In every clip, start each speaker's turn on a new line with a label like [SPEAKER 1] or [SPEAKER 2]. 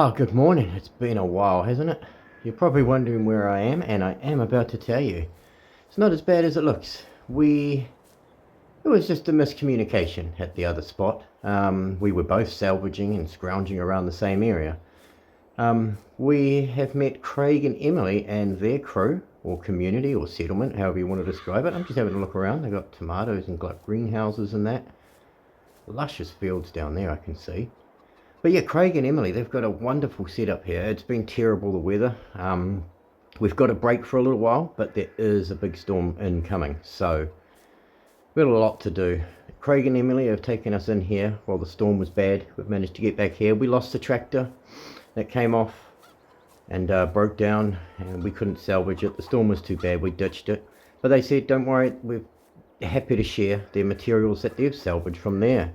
[SPEAKER 1] Oh, good morning. It's been a while, hasn't it? You're probably wondering where I am, and I am about to tell you. It's not as bad as it looks. It was just a miscommunication at the other spot. We were both salvaging and scrounging around the same area. We have met Craig and Emily and their crew, or community, or settlement, however you want to describe it. I'm just having a look around. They've got tomatoes and got greenhouses and that. Luscious fields down there, I can see. But yeah, Craig and Emily, they've got a wonderful setup here. It's been terrible, the weather. We've got a break for a little while, but there is a big storm incoming, so we've got a lot to do. Craig and Emily have taken us in here while the storm was bad. We've managed to get back here. We lost the tractor that came off and broke down, and we couldn't salvage it. The storm was too bad, we ditched it. But they said, don't worry, we're happy to share their materials that they've salvaged from there.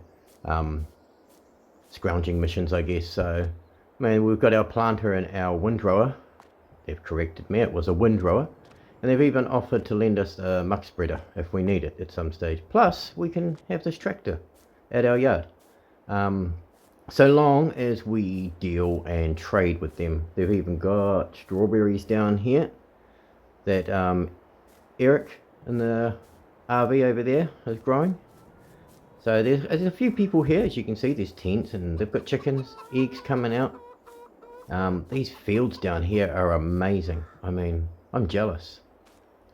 [SPEAKER 1] Scrounging missions, I guess. So, man, we've got our planter and our windrower. They've corrected me, it was a windrower. And they've even offered to lend us a muck spreader if we need it at some stage. Plus, we can have this tractor at our yard. So long as we deal and trade with them. They've even got strawberries down here that Eric in the RV over there is growing. So there's a few people here, as you can see. There's tents and they've got chickens, eggs coming out. These fields down here are amazing. I mean, I'm jealous.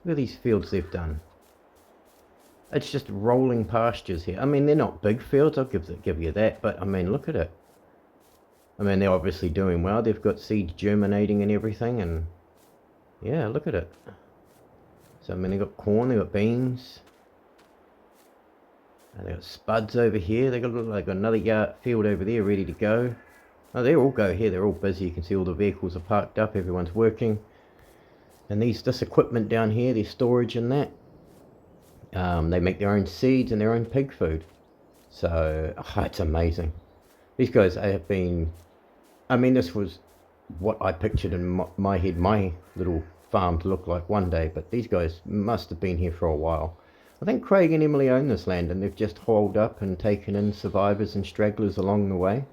[SPEAKER 1] Look at these fields they've done. It's just rolling pastures here. I mean, they're not big fields, I'll give you that, but I mean, look at it. I mean, they're obviously doing well. They've got seeds germinating and everything, and yeah, look at it. So I mean, they've got corn, they've got beans. They've got spuds over here. They've got like another yard field over there ready to go. Oh, they all go here. They're all busy. You can see all the vehicles are parked up. Everyone's working. And this equipment down here, there's storage in that. They make their own seeds and their own pig food. So, it's amazing. These guys have been... I mean, this was what I pictured in my head, my little farm to look like one day. But these guys must have been here for a while. I think Craig and Emily own this land, and they've just hauled up and taken in survivors and stragglers along the way.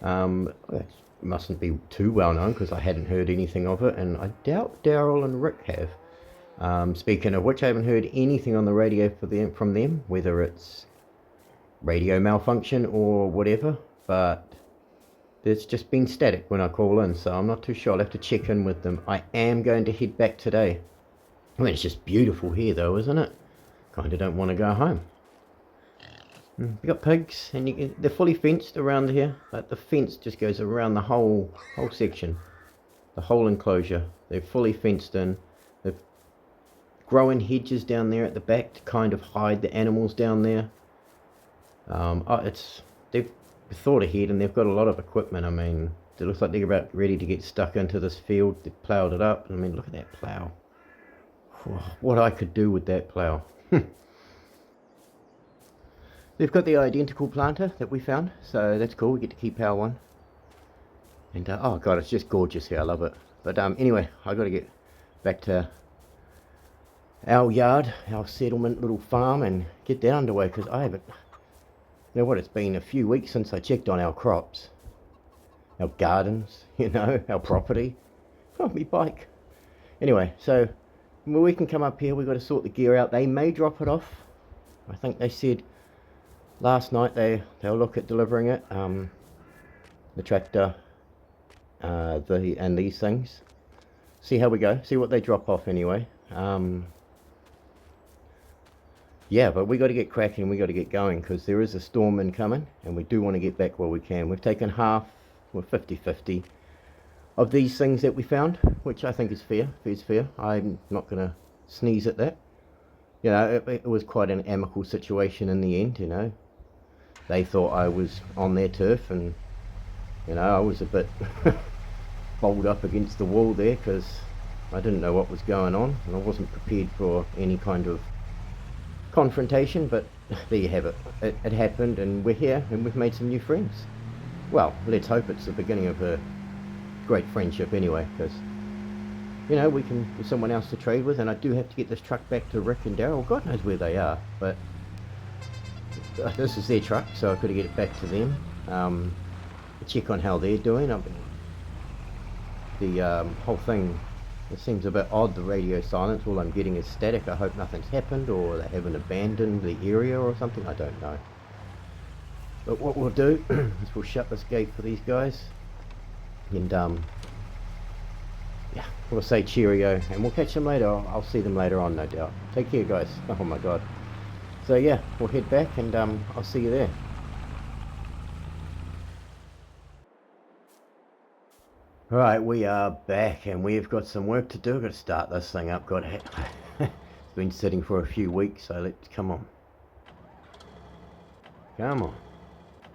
[SPEAKER 1] It mustn't be too well known because I hadn't heard anything of it, and I doubt Daryl and Rick have. Speaking of which, I haven't heard anything on the radio from them, whether it's radio malfunction or whatever, but it's just been static when I call in, so I'm not too sure. I'll have to check in with them. I am going to head back today. I mean, it's just beautiful here though, isn't it? Kind of don't want to go home. We got pigs, and they're fully fenced around here. But the fence just goes around the whole section, the whole enclosure. They're fully fenced in. They've growing hedges down there at the back to kind of hide the animals down there. They've thought ahead, and they've got a lot of equipment. I mean, it looks like they're about ready to get stuck into this field. They've ploughed it up. I mean, look at that plough. What I could do with that plough. They've got the identical planter that we found, so that's cool. We get to keep our one. And oh god, it's just gorgeous here. I love it. But anyway, I got to get back to our yard, our settlement little farm, and get that underway because I haven't. You know what? It's been a few weeks since I checked on our crops, our gardens, our property. Oh, me bike. Anyway, so when we can come up here, we've got to sort the gear out. They may drop it off. I think they said last night they'll look at delivering it. The tractor, and these things. See how we go. See what they drop off anyway. Yeah, but we got to get cracking. We got to get going because there is a storm incoming, and we do want to get back while we can. We've taken half, we're 50-50 of these things that we found, which I think is fair. Fair's fair. I'm not going to sneeze at that. It was quite an amicable situation in the end. They thought I was on their turf, and I was a bit bowled up against the wall there because I didn't know what was going on, and I wasn't prepared for any kind of confrontation. But there you have it. It happened, and we're here, and we've made some new friends. Well, let's hope it's the beginning of a great friendship anyway, because we can get someone else to trade with. And I do have to get this truck back to Rick and Daryl. God knows where they are, but this is their truck, so I've got to get it back to them. Check on how they're doing. I've been The whole thing, it seems a bit odd, the radio silence. All I'm getting is static. I hope nothing's happened or they haven't abandoned the area or something. I don't know. But what we'll do is we'll shut this gate for these guys. And yeah, we'll say cheerio and we'll catch them later. I'll see them later on, no doubt. Take care, guys. Oh my god. So yeah, we'll head back and I'll see you there. Alright, we are back and we've got some work to do. We've got to start this thing up. It's been sitting for a few weeks, so let's come on. Come on.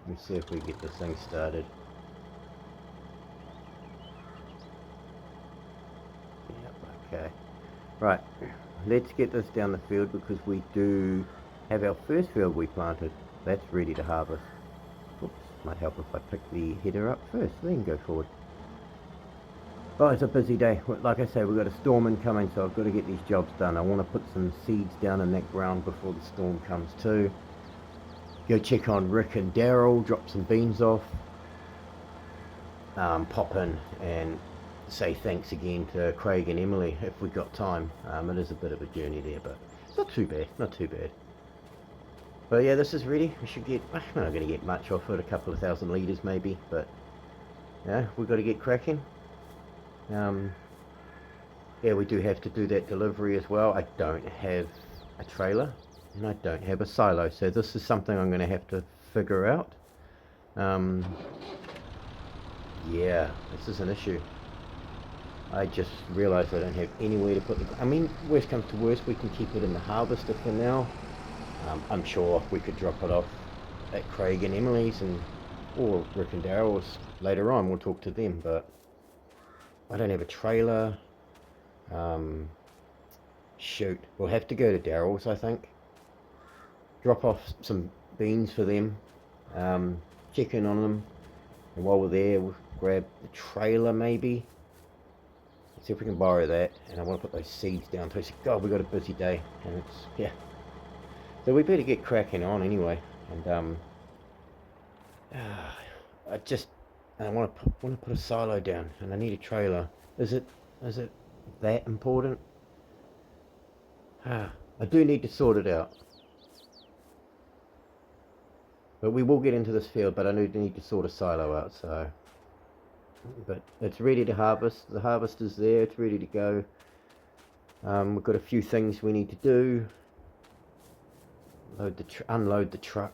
[SPEAKER 1] Let's see if we get this thing started. Yep, okay. Right, let's get this down the field because we do have our first field we planted. That's ready to harvest. Oops, might help if I pick the header up first, then go forward. Oh, it's a busy day. Like I say, we've got a storm incoming, so I've got to get these jobs done. I want to put some seeds down in that ground before the storm comes too. Go check on Rick and Daryl, drop some beans off. Pop in and say thanks again to Craig and Emily if we've got time. It is a bit of a journey there, but it's not too bad, not too bad. But yeah, this is ready. We should get, we're not going to get much off it, a couple of 1,000 litres maybe, but yeah, we've got to get cracking. Yeah, we do have to do that delivery as well. I don't have a trailer and I don't have a silo, so this is something I'm going to have to figure out. Yeah, this is an issue. I just realised I don't have anywhere to put the... I mean, worst comes to worst, we can keep it in the harvester for now. I'm sure we could drop it off at Craig and Emily's or Rick and Daryl's later on. We'll talk to them, but I don't have a trailer. Shoot, we'll have to go to Daryl's, I think. Drop off some beans for them. Check in on them. And while we're there, we'll grab the trailer maybe. See if we can borrow that. And I want to put those seeds down too. So, God, we've got a busy day. And it's, yeah. So we better get cracking on anyway. And I want to put a silo down, and I need a trailer. Is it that important? I do need to sort it out. But we will get into this field, but I need to sort a silo out, so. But it's ready to harvest. The harvester's there, it's ready to go. We've got a few things we need to do. Unload the truck.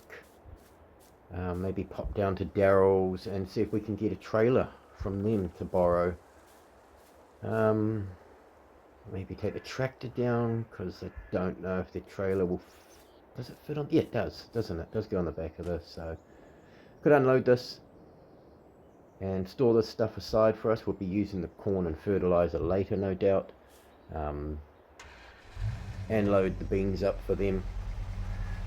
[SPEAKER 1] Maybe pop down to Daryl's and see if we can get a trailer from them to borrow. Maybe take the tractor down, because I don't know if the trailer will... Does it fit on? Yeah, it does, doesn't it? It does go on the back of this, so... Could unload this and store this stuff aside for us. We'll be using the corn and fertilizer later, no doubt. And load the beans up for them.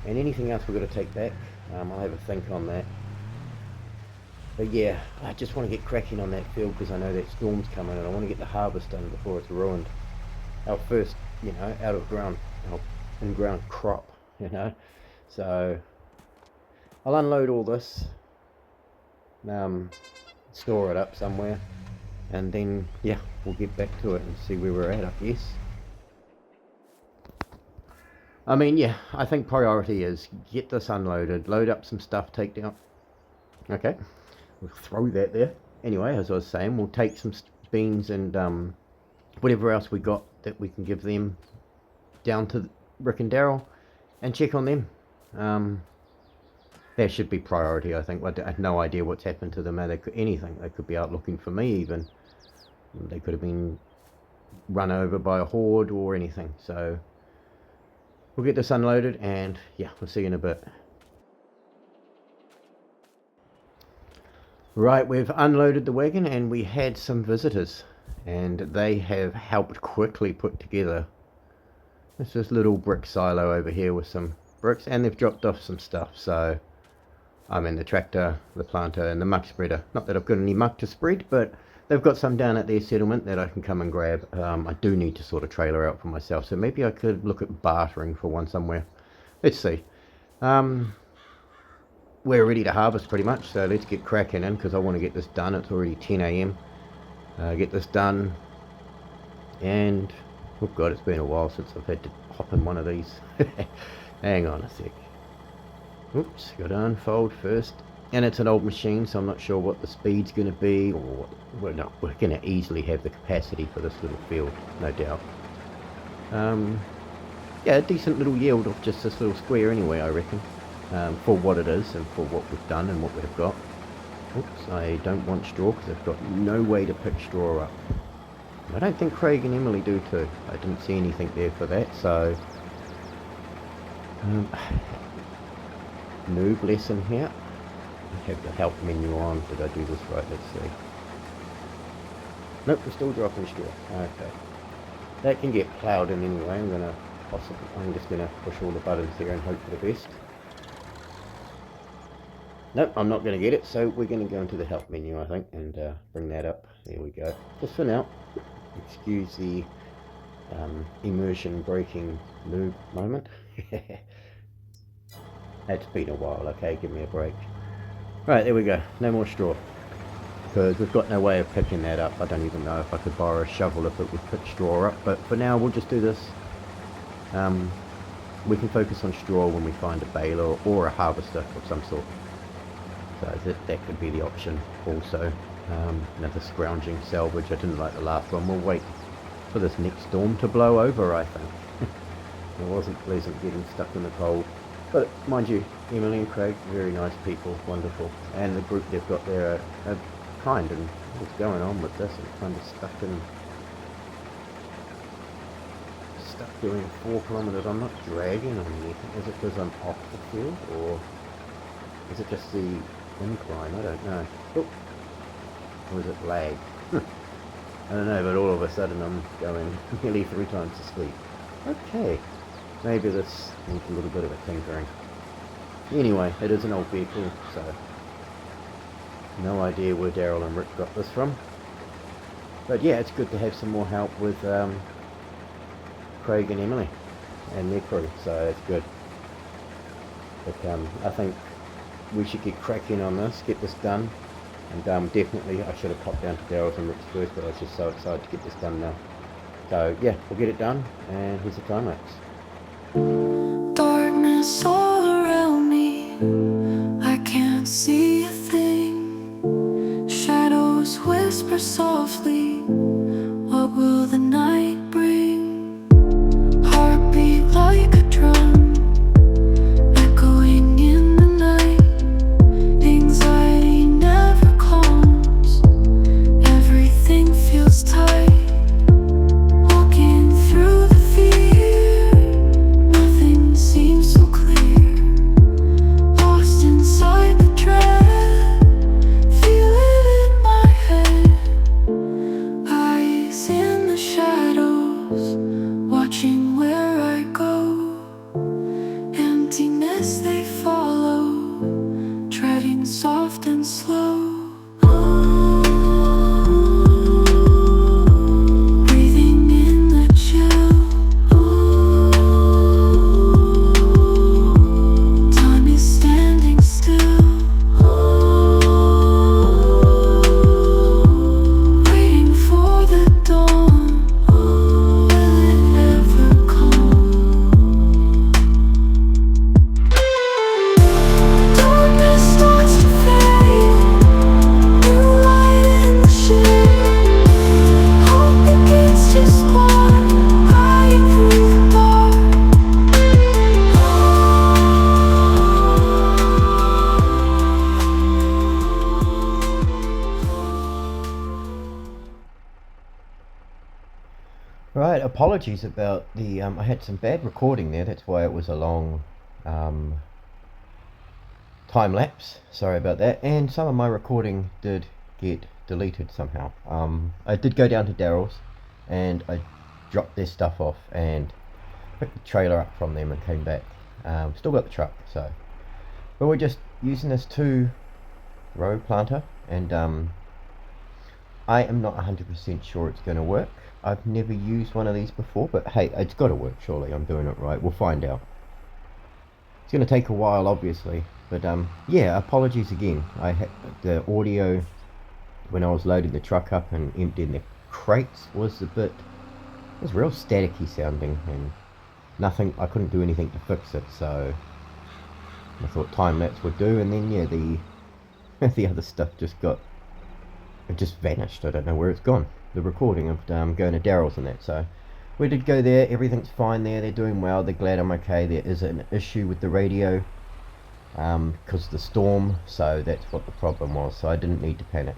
[SPEAKER 1] And anything else we've got to take back. I'll have a think on that. But yeah, I just want to get cracking on that field because I know that storm's coming and I want to get the harvest done before it's ruined. Our first, out of ground, our in-ground crop, So I'll unload all this, store it up somewhere, and then, yeah, we'll get back to it and see where we're at, I guess. I mean, yeah, I think priority is get this unloaded, load up some stuff, take down. Okay, we'll throw that there. Anyway, as I was saying, we'll take some beans and whatever else we got that we can give them down to Rick and Daryl and check on them. That should be priority, I think. I have no idea what's happened to them. Anything. They could be out looking for me even. They could have been run over by a horde or anything. So we'll get this unloaded and yeah, we'll see you in a bit. Right, we've unloaded the wagon and we had some visitors and they have helped quickly put together this little brick silo over here with some bricks, and they've dropped off some stuff. So I mean the tractor, the planter and the muck spreader. Not that I've got any muck to spread, but they've got some down at their settlement that I can come and grab. I do need to sort a trailer out for myself, so maybe I could look at bartering for one somewhere. Let's see. We're ready to harvest pretty much, so let's get cracking in because I want to get this done. It's already 10 AM. get this done. And oh god, it's been a while since I've had to hop in one of these. Hang on a sec. Oops, got to unfold first. And it's an old machine, so I'm not sure what the speed's going to be, or what. Well, no, we're going to easily have the capacity for this little field, no doubt. Yeah, a decent little yield of just this little square anyway, I reckon, for what it is and for what we've done and what we've got. Oops, I don't want straw because I've got no way to pick straw up. I don't think Craig and Emily do too. I didn't see anything there for that, so... noob lesson here. I have the help menu on. Did I do this right? Let's see. Nope, we're still dropping straw. Okay. That can get ploughed in anyway. I'm just gonna push all the buttons there and hope for the best. Nope, I'm not gonna get it, so we're gonna go into the help menu, I think, and bring that up. There we go. Just for now. Excuse the immersion breaking noob moment. It's been a while, okay, give me a break. Right, there we go, no more straw. Because we've got no way of picking that up. I don't even know if I could borrow a shovel if it would pick straw up, but for now we'll just do this. We can focus on straw when we find a baler or a harvester of some sort. So that could be the option also. Another scrounging salvage. I didn't like the last one. We'll wait for this next storm to blow over, I think. It wasn't pleasant getting stuck in the cold. But mind you, Emily and Craig, very nice people, wonderful. And the group they've got there are kind, and what's going on with this? I'm kind of stuck doing 4 kilometers. I'm not dragging on anything. Is it because I'm off the field, or is it just the incline? I don't know. Oh. Or is it lag? I don't know, but all of a sudden I'm going nearly 3 times the speed. Okay, maybe this needs a little bit of a tinkering. Anyway, it is an old vehicle, so no idea where Daryl and Rick got this from. But yeah, it's good to have some more help with Craig and Emily and their crew, so it's good. But I think we should get cracking on this, get this done. And definitely, I should have popped down to Daryl's and Rick's first, but I was just so excited to get this done now. So yeah, we'll get it done, and here's the time lapse.
[SPEAKER 2] Darkness all around me, I can't see a thing. Shadows whisper softly, what will the night bring? Heartbeat like a drum, echoing in the night. Anxiety never calms, everything feels tight. Walking through the fear, nothing seems so clear. Lost inside the dread, feel it in my head. Eyes in the shadows, watching where I go. Emptiness they follow, treading soft and slow. Breathing in the chill. Time is standing still, waiting for the dawn. Will it ever come? Darkness starts to fade, new light in the shade. Hope begins to spark, crying through the dark.
[SPEAKER 1] Right, apologies about the, I had some bad recording there, that's why it was a long time lapse, sorry about that, and some of my recording did get deleted somehow. I did go down to Daryl's, and I dropped their stuff off, and picked the trailer up from them and came back. Still got the truck, so, but we're just using this 2-row planter, and I am not 100% sure it's going to work. I've never used one of these before, but hey, it's got to work, surely. I'm doing it right. We'll find out. It's going to take a while, obviously, but yeah, apologies again. The audio when I was loading the truck up and emptying the crates was it was real staticky sounding, and I couldn't do anything to fix it, so I thought time lapse would do. And then yeah, the other stuff just vanished. I don't know where it's gone. The recording of going to Daryl's and that. So we did go there. Everything's fine there. They're doing well. They're glad I'm okay. There is an issue with the radio because of the storm. So that's what the problem was. So I didn't need to panic.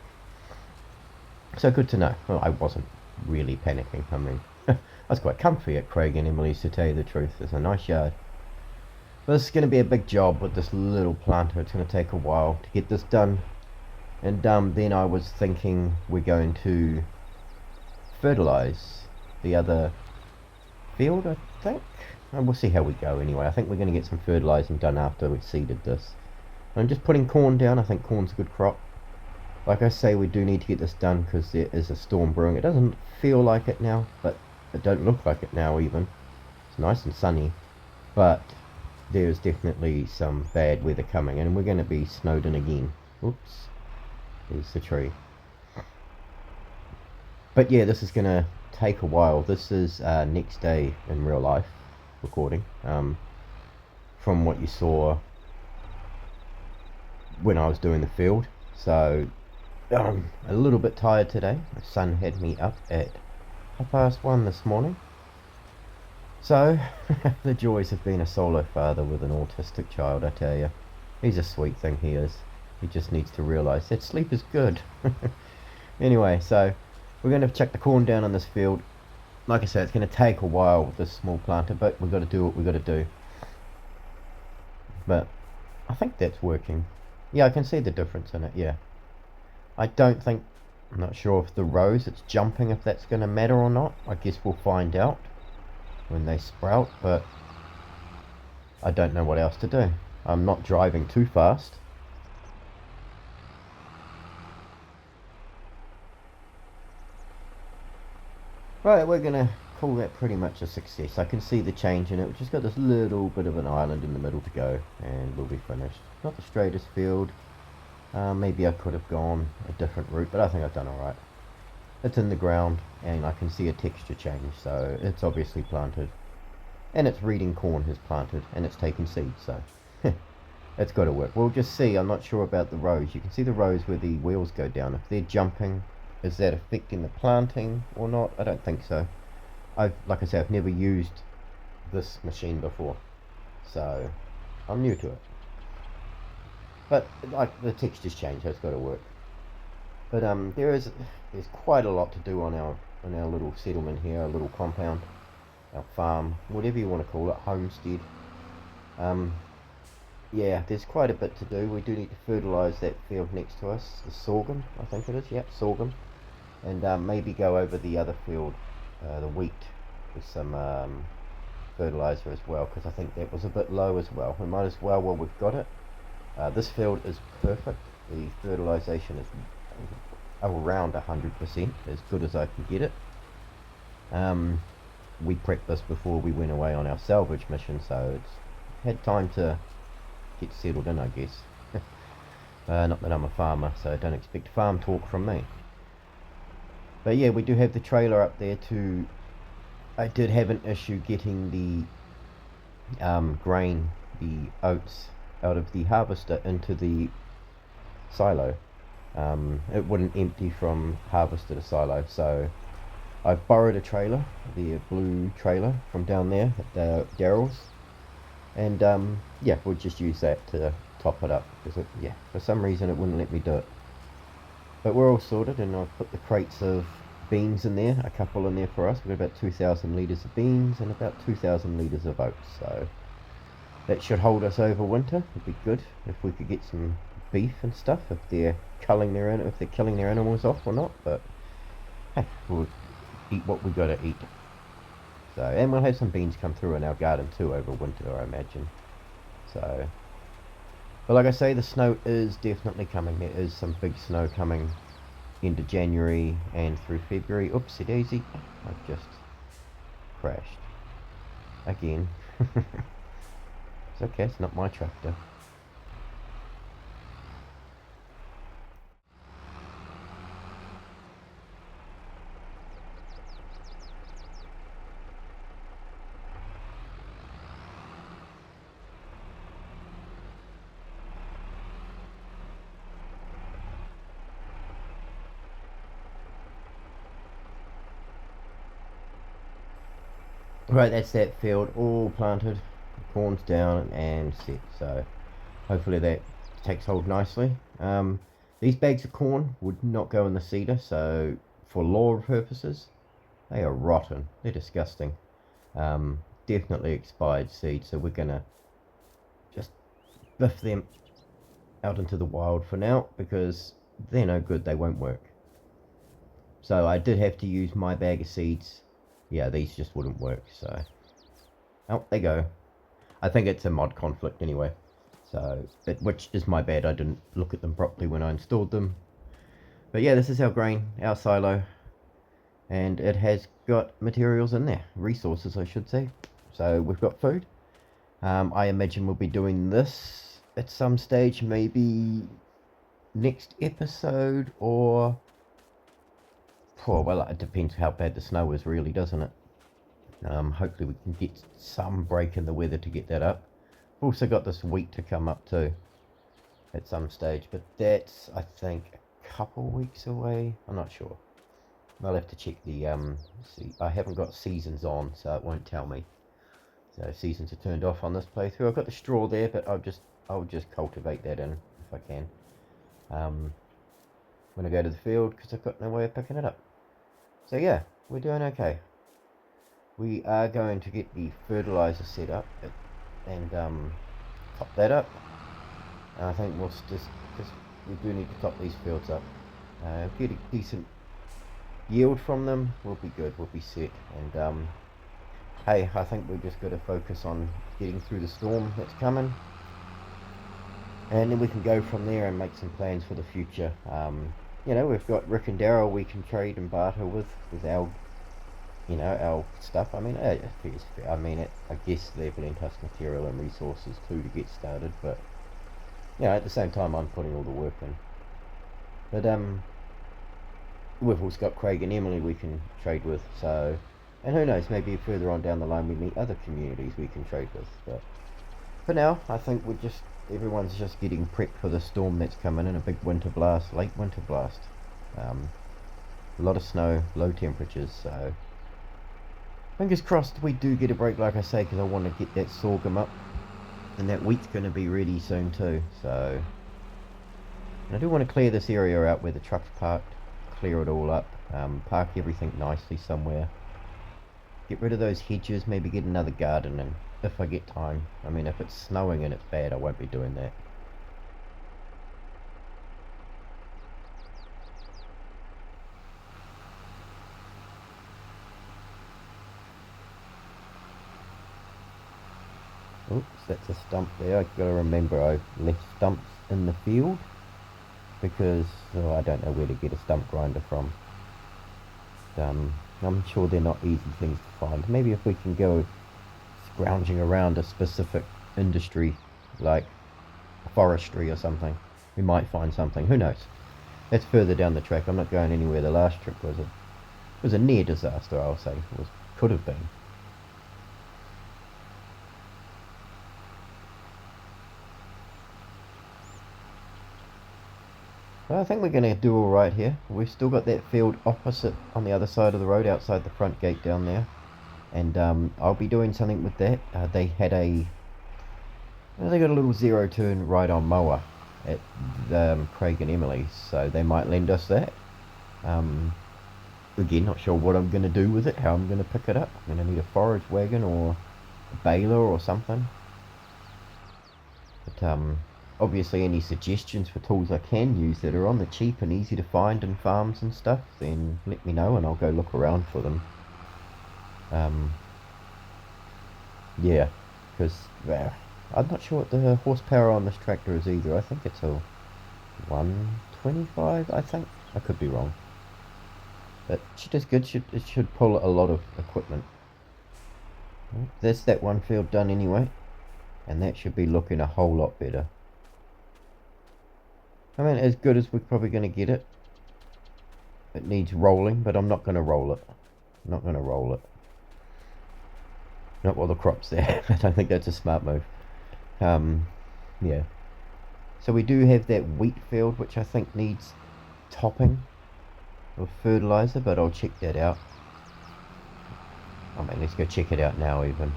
[SPEAKER 1] So good to know. Well, I wasn't really panicking. I mean, I was quite comfy at Craig and Emily's, to tell you the truth. It's a nice yard. But this is going to be a big job with this little planter. It's going to take a while to get this done. And then I was thinking we're going to fertilize the other field, I think. And we'll see how we go anyway. I think we're going to get some fertilizing done after we seeded this. I'm just putting corn down. I think corn's a good crop. Like I say, we do need to get this done because there is a storm brewing. It doesn't feel like it now, but it don't look like it now even. It's nice and sunny, but there's definitely some bad weather coming, and we're going to be snowed in again. Oops. There's the tree. But yeah, this is going to take a while. This is next day in real life recording. From what you saw when I was doing the field. So I'm a little bit tired today. My son had me up at 1:30 this morning. So the joys of being a solo father with an autistic child, I tell you. He's a sweet thing, he is. He just needs to realise that sleep is good. Anyway, so we're going to chuck the corn down on this field. Like I said, it's going to take a while with this small planter, but we've got to do what we've got to do. But I think that's working. Yeah, I can see the difference in it, yeah. I'm not sure if the rows it's jumping, if that's going to matter or not. I guess we'll find out when they sprout, but I don't know what else to do. I'm not driving too fast. Right, we're going to call that pretty much a success. I can see the change in it. We've just got this little bit of an island in the middle to go, and we'll be finished. Not the straightest field. Maybe I could have gone a different route, but I think I've done alright. It's in the ground, and I can see a texture change, so it's obviously planted. And it's reading corn has planted, and it's taken seed, so it's got to work. We'll just see. I'm not sure about the rows. You can see the rows where the wheels go down. If they're jumping, is that affecting the planting or not? I don't think so. Like I said, I've never used this machine before, so I'm new to it. But like the textures change, so it's got to work. But there's quite a lot to do on our little settlement here, our little compound, our farm, whatever you want to call it, homestead. Yeah, there's quite a bit to do. We do need to fertilise that field next to us, the sorghum, I think it is. Yep, sorghum. And maybe go over the other field, the wheat, with some fertiliser as well, because I think that was a bit low as well. We might as well while we've got it. This field is perfect. The fertilisation is around 100%, as good as I can get it. We prepped this before we went away on our salvage mission, so it's had time to get settled in, I guess. Not that I'm a farmer, so don't expect farm talk from me. But yeah, we do have the trailer up there too. I did have an issue getting the grain, the oats, out of the harvester into the silo. It wouldn't empty from harvester to silo, so I've borrowed a trailer, the blue trailer from down there at Daryl's, and yeah, we'll just use that to top it up, because for some reason it wouldn't let me do it. But we're all sorted, and I've put the crates of beans in there, a couple in there for us. We've got about 2,000 litres of beans and about 2,000 litres of oats, so that should hold us over winter. It'd be good if we could get some beef and stuff, if they're killing their animals off or not. But hey, we'll eat what we gotta eat. So, and we'll have some beans come through in our garden too over winter, I imagine. So, but like I say, the snow is definitely coming. There is some big snow coming into January and through February. Oopsie daisy, I've just crashed again. It's okay, it's not my tractor. Right, that's that field all planted, corn's down and set, so hopefully that takes hold nicely. These bags of corn would not go in the seeder, so for law purposes, they are rotten. They're disgusting. Definitely expired seed, so we're gonna just biff them out into the wild for now because they're no good, they won't work. So I did have to use my bag of seeds. Yeah, these just wouldn't work, so out they go. I think it's a mod conflict anyway, so which is my bad. I didn't look at them properly when I installed them. But yeah, this is our grain, our silo, and it has got materials in there, resources I should say. So we've got food. I imagine we'll be doing this at some stage, maybe next episode, or well, it depends how bad the snow is, really, doesn't it? Hopefully we can get some break in the weather to get that up. We've also got this wheat to come up too at some stage, but that's, I think, a couple weeks away. I'm not sure. I'll have to check the see. I haven't got seasons on, so it won't tell me. So seasons are turned off on this playthrough. I've got the straw there, but I'll just cultivate that in if I can. When I go to the field, because I've got no way of picking it up. So yeah, we're doing okay. We are going to get the fertilizer set up and top that up. And I think we'll just, because we do need to top these fields up. Get a decent yield from them, we'll be good, we'll be set. And hey, I think we've just got to focus on getting through the storm that's coming. And then we can go from there and make some plans for the future. You know, we've got Rick and Daryl we can trade and barter with our, you know, our stuff. I mean, I guess they've lent us material and resources too to get started, but you know, at the same time I'm putting all the work in. But we've also got Craig and Emily we can trade with, so, and who knows, maybe further on down the line we meet other communities we can trade with. But for now, I think everyone's just getting prepped for the storm that's coming in, a big winter blast, late winter blast. A lot of snow, low temperatures, so fingers crossed we do get a break, like I say, because I want to get that sorghum up, and that wheat's going to be ready soon too. So, and I do want to clear this area out where the truck's parked, clear it all up, park everything nicely somewhere, get rid of those hedges, maybe get another garden in if I get time. I mean, if it's snowing and it's bad, I won't be doing that. Oops, that's a stump there. I've got to remember I've left stumps in the field because I don't know where to get a stump grinder from. I'm sure they're not easy things to find. Maybe if we can go scrounging around a specific industry like forestry or something, we might find something. Who knows? That's further down the track. I'm not going anywhere. The last trip was a near disaster, I'll say. Could have been. But I think we're going to do all right here. We've still got that field opposite on the other side of the road, outside the front gate down there. And I'll be doing something with that. They had they got a little zero turn ride-on mower at Craig and Emily's, so they might lend us that. Again, not sure what I'm going to do with it, how I'm going to pick it up. I'm going to need a forage wagon or a baler or something. But obviously any suggestions for tools I can use that are on the cheap and easy to find in farms and stuff, then let me know and I'll go look around for them. Yeah, because I'm not sure what the horsepower on this tractor is either. I think it's a 125, I think. I could be wrong. But she does good. It should pull a lot of equipment. That's that one field done anyway. And that should be looking a whole lot better. I mean, as good as we're probably going to get it. It needs rolling, but I'm not going to roll it. I'm not going to roll it. Not while the crop's there. I don't think that's a smart move. Yeah. So we do have that wheat field, which I think needs topping of fertilizer, but I'll check that out. I mean, let's go check it out now even.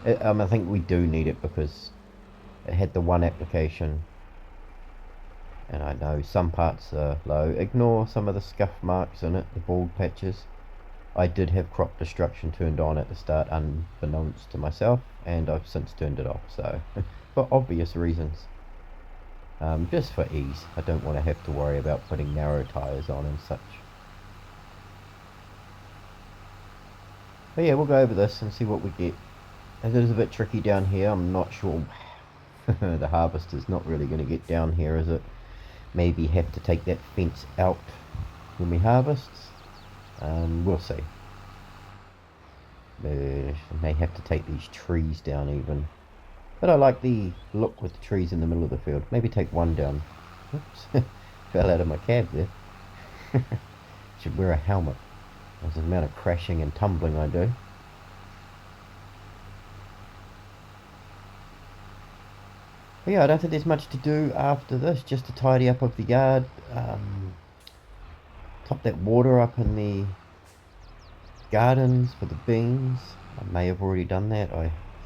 [SPEAKER 1] I think we do need it because it had the one application. And I know some parts are low. Ignore some of the scuff marks in it, the bald patches. I did have crop destruction turned on at the start unbeknownst to myself, and I've since turned it off, so for obvious reasons. Just for ease, I don't want to have to worry about putting narrow tyres on and such. But yeah, we'll go over this and see what we get. It is a bit tricky down here, I'm not sure. The harvester's not really going to get down here, is it? Maybe have to take that fence out when we harvest. We'll see. May have to take these trees down even. But I like the look with the trees in the middle of the field. Maybe take one down. Oops. Fell out of my cab there. Should wear a helmet. There's the amount of crashing and tumbling I do. But yeah, I don't think there's much to do after this. Just to tidy up of the yard. Top that water up in the gardens for the beans. I may have already done that.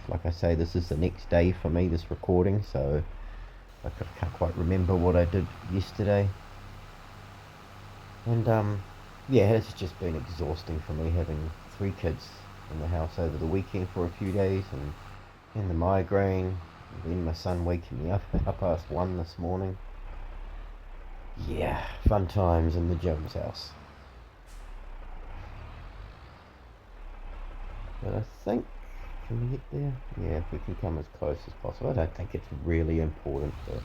[SPEAKER 1] Like I say, this is the next day for me, this recording, so I can't quite remember what I did yesterday. And yeah, it's just been exhausting for me having 3 kids in the house over the weekend for a few days, and the migraine, and then my son waking me up at 1:30 this morning. Yeah, fun times in the Jones house. But I think, can we get there? Yeah, if we can come as close as possible. I don't think it's really important though.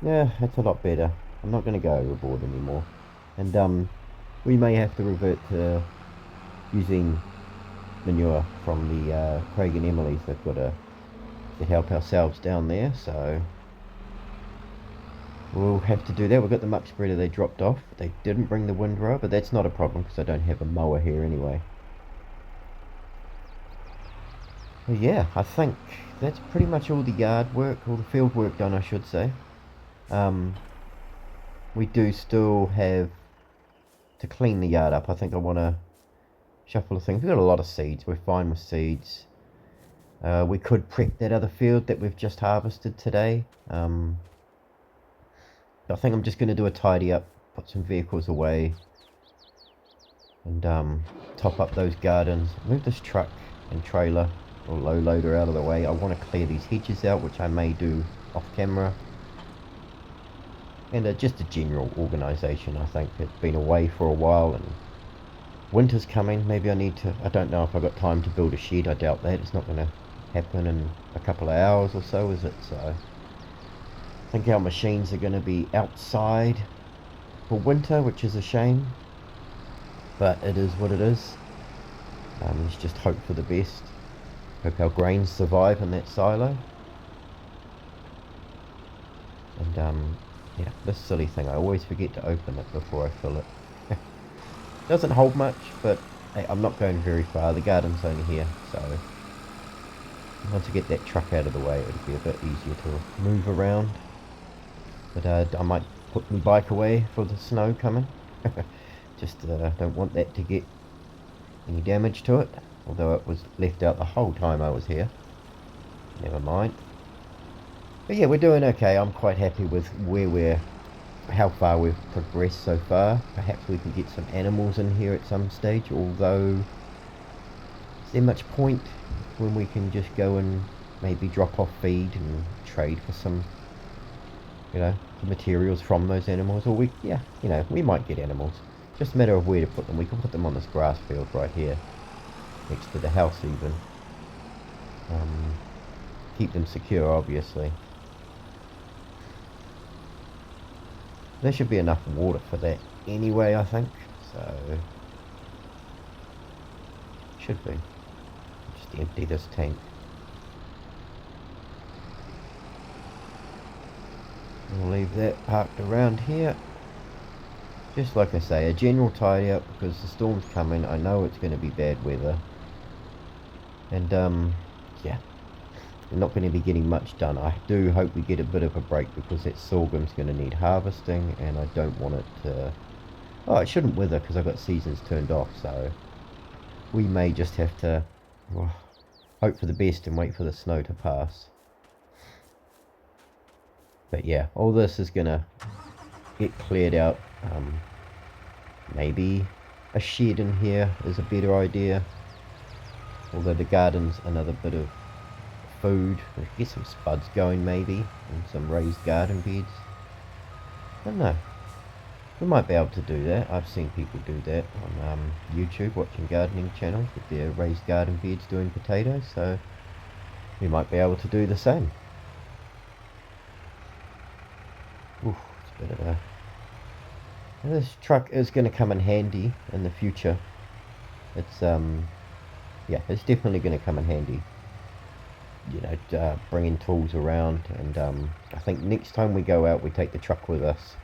[SPEAKER 1] Yeah, that's a lot better. I'm not going to go overboard anymore. And we may have to revert to using manure from the Craig and Emily's. They've got to help ourselves down there, so we'll have to do that. We've got the muck spreader they dropped off. They didn't bring the windrower, but that's not a problem because I don't have a mower here anyway. But yeah, I think that's pretty much all the yard work, all the field work done, I should say. We do still have to clean the yard up. I think I want to shuffle the things. We've got a lot of seeds. We're fine with seeds. We could prep that other field that we've just harvested today. I think I'm just going to do a tidy up, put some vehicles away, and top up those gardens. Move this truck and trailer or low loader out of the way. I want to clear these hedges out, which I may do off camera. And just a general organisation. I think it's been away for a while and winter's coming. Maybe I need to, I don't know if I've got time to build a shed. I doubt that. It's not going to happen in a couple of hours or so, is it? So I think our machines are going to be outside for winter, which is a shame, but it is what it is. Let's just hope for the best. Hope our grains survive in that silo. And yeah, this silly thing, I always forget to open it before I fill it. Doesn't hold much, but hey, I'm not going very far. The garden's only here, so once I get that truck out of the way, it'll be a bit easier to move around. But I might put my bike away for the snow coming. Just don't want that to get any damage to it, although it was left out the whole time I was here. Never mind. But yeah, we're doing okay. I'm quite happy with how far we've progressed so far. Perhaps we can get some animals in here at some stage, although is there much point when we can just go and maybe drop off feed and trade for some, the materials from those animals? Or we might get animals. Just a matter of where to put them. We can put them on this grass field right here, next to the house even. Keep them secure, obviously. There should be enough water for that anyway, I think. So should be. Just empty this tank. We'll leave that parked around here. Just like I say, a general tidy up because the storm's coming. I know it's going to be bad weather. And yeah, We're not going to be getting much done. I do hope we get a bit of a break because that sorghum's going to need harvesting, and I don't want it to... Oh, it shouldn't wither because I've got seasons turned off, so we may just have to hope for the best and wait for the snow to pass. But yeah, all this is going to get cleared out. Maybe a shed in here is a better idea. Although the garden's another bit of food. We could get some spuds going maybe, and some raised garden beds. I don't know. We might be able to do that. I've seen people do that on YouTube, watching gardening channels with their raised garden beds doing potatoes, so we might be able to do the same. Oof, it's a bit of a... This truck is going to come in handy in the future. It's yeah, it's definitely going to come in handy. You know, bringing tools around, and I think next time we go out we take the truck with us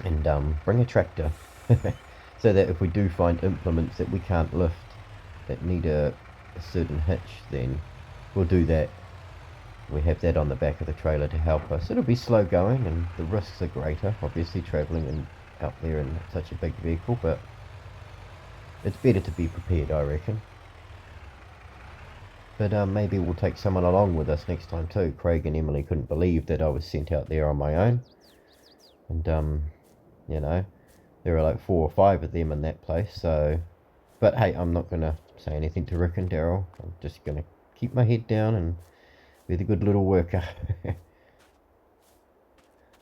[SPEAKER 1] and bring a tractor so that if we do find implements that we can't lift that need a certain hitch, then we'll do that. We have that on the back of the trailer to help us. It'll be slow going and the risks are greater, obviously, travelling out there in such a big vehicle, but it's better to be prepared, I reckon. But maybe we'll take someone along with us next time too. Craig and Emily couldn't believe that I was sent out there on my own. And, you know, there are like 4 or 5 of them in that place, so... But hey, I'm not going to say anything to Rick and Daryl. I'm just going to keep my head down and be the good little worker.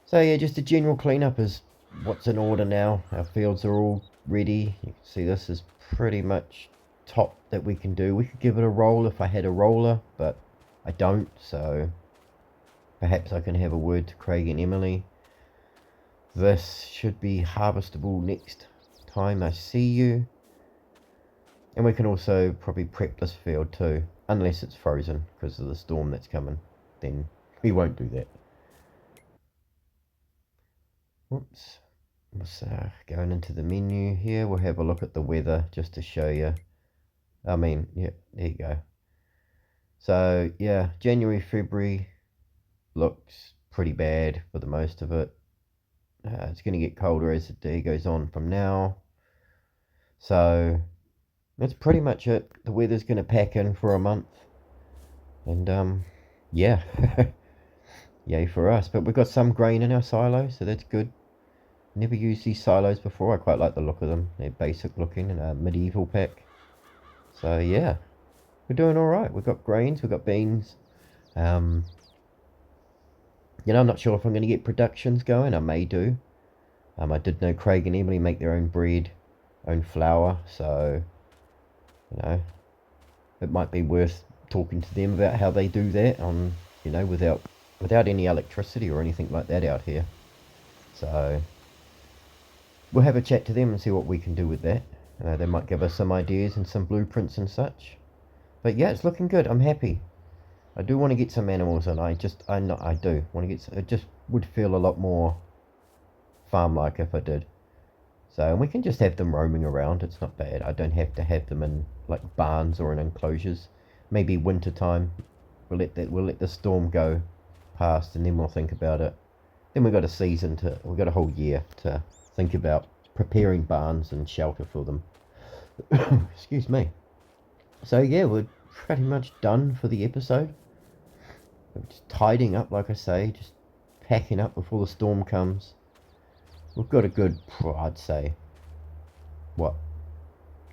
[SPEAKER 1] So yeah, just a general cleanup is what's in order now. Our fields are all ready. You can see this is pretty much top that we can do. We could give it a roll if I had a roller, but I don't, so perhaps I can have a word to Craig and Emily. This should be harvestable next time I see you. And we can also probably prep this field too, unless it's frozen because of the storm that's coming. Then we won't do that. Whoops. Let's going into the menu here. We'll have a look at the weather just to show you. I mean, yeah, there you go. So yeah, January, February looks pretty bad for the most of it. It's going to get colder as the day goes on from now. So that's pretty much it. The weather's going to pack in for a month. And yeah, yay for us. But we've got some grain in our silo, so that's good. Never used these silos before. I quite like the look of them. They're basic looking and a medieval pack. So yeah, we're doing all right. We've got grains, we've got beans. You know, I'm not sure if I'm going to get productions going. I may do. I did know Craig and Emily make their own bread, own flour, so you know, it might be worth talking to them about how they do that on, you know, without any electricity or anything like that out here. So we'll have a chat to them and see what we can do with that. They might give us some ideas and some blueprints and such. But yeah, it's looking good. I'm happy. I do want to get some animals, and I do want to get some. It just would feel a lot more farm-like if I did. So, and we can just have them roaming around. It's not bad. I don't have to have them in like barns or in enclosures. Maybe winter time. We'll let the storm go past, and then we'll think about it. Then we've got a whole year to think about preparing barns and shelter for them. Excuse me. So yeah, we're pretty much done for the episode. We're just tidying up, like I say, just packing up before the storm comes. We've got a good, I'd say, what,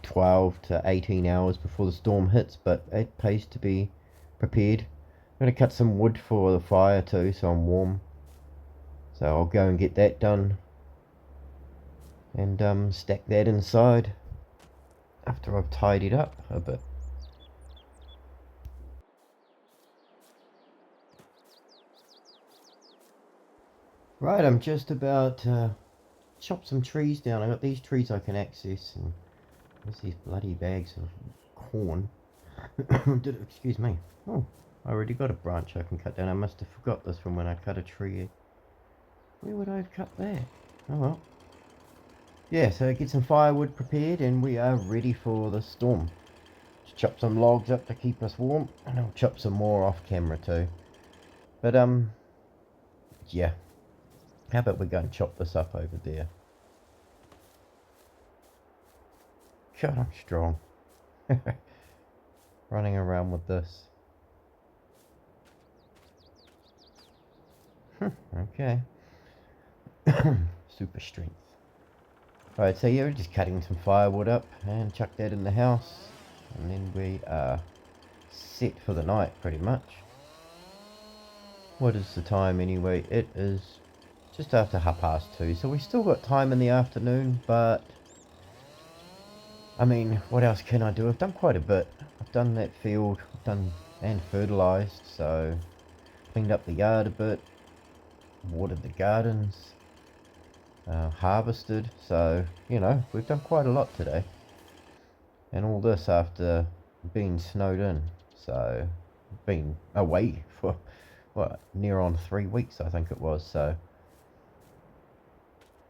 [SPEAKER 1] 12 to 18 hours before the storm hits, but it pays to be prepared. I'm going to cut some wood for the fire too, so I'm warm. So I'll go and get that done and stack that inside after I've tidied up a bit. Right, I'm just about to chop some trees down. I got these trees I can access, and there's these bloody bags of corn. Excuse me. Oh, I already got a branch I can cut down. I must have forgot this from when I cut a tree. Where would I have cut that? Oh well. Yeah, so get some firewood prepared and we are ready for the storm. chop some logs up to keep us warm, and I'll chop some more off camera too. But yeah, how about we go and chop this up over there? God, I'm strong. Running around with this. Okay. Super strength. Alright, so yeah, we're just cutting some firewood up and chuck that in the house. And then we are set for the night, pretty much. What is the time anyway? It is just after 2:30, so we still got time in the afternoon, but I mean, what else can I do? I've done quite a bit. I've done that field, I've done and fertilised, so cleaned up the yard a bit, watered the gardens, harvested, so you know, we've done quite a lot today. And all this after being snowed in, so been away for what, near on 3 weeks I think it was. So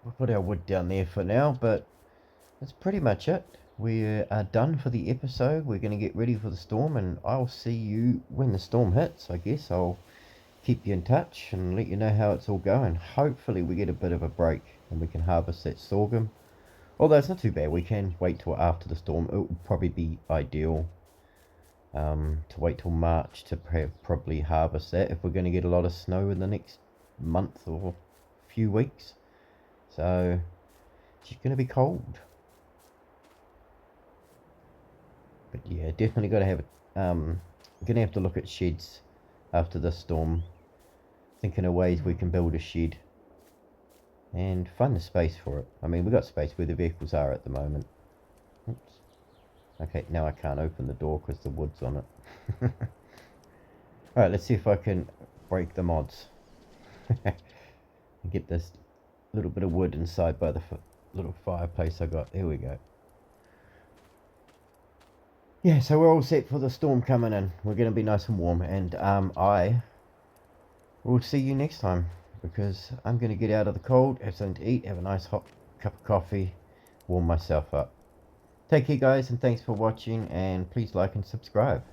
[SPEAKER 1] we'll put our wood down there for now, but that's pretty much it. We are done for the episode. We're going to get ready for the storm, and I'll see you when the storm hits. I guess I'll keep you in touch and let you know how it's all going. Hopefully we get a bit of a break and we can harvest that sorghum. Although it's not too bad, we can wait till after the storm. It would probably be ideal to wait till March to probably harvest that if we're going to get a lot of snow in the next month or few weeks. So it's going to be cold. But yeah, definitely got to have going to have to look at sheds after this storm. Thinking of ways we can build a shed and find the space for it. I mean, we've got space where the vehicles are at the moment. Oops. Okay, now I can't open the door because the wood's on it. Alright, let's see if I can break the mods. And get this little bit of wood inside by the little fireplace I got. There we go. Yeah, so we're all set for the storm coming in. We're going to be nice and warm. And I will see you next time, because I'm going to get out of the cold, have something to eat, have a nice hot cup of coffee, warm myself up. Take care guys, and thanks for watching, and please like and subscribe.